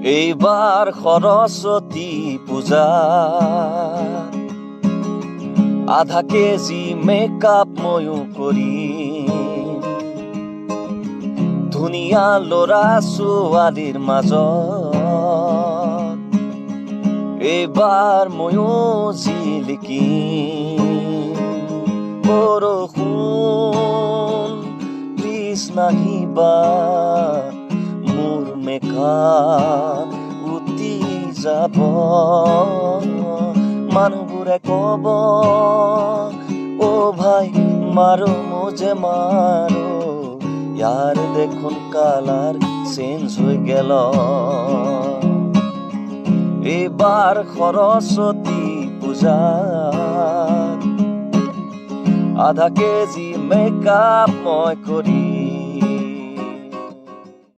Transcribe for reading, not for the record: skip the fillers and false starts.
এইবাৰ সৰস্বতী পূজা আধা কেজি মেকআপ ময়ো কৰিম ধুনীয়া ল'ৰা ছোৱালীৰ মাজত এইবাৰ ময়ো জিলিকিম বৰষুণ প্লিজ নাহিবা মোৰ মেকআপ উটি যাব মানুহবোৰে কব ও ভাই মাৰো মুঝে মাৰো ইয়াৰ দেখোন কালাৰ চেঞ্জ হৈ গেল এইবাৰ সৰস্বতী পূজাত আধা কেজি মেকআপ মই কৰি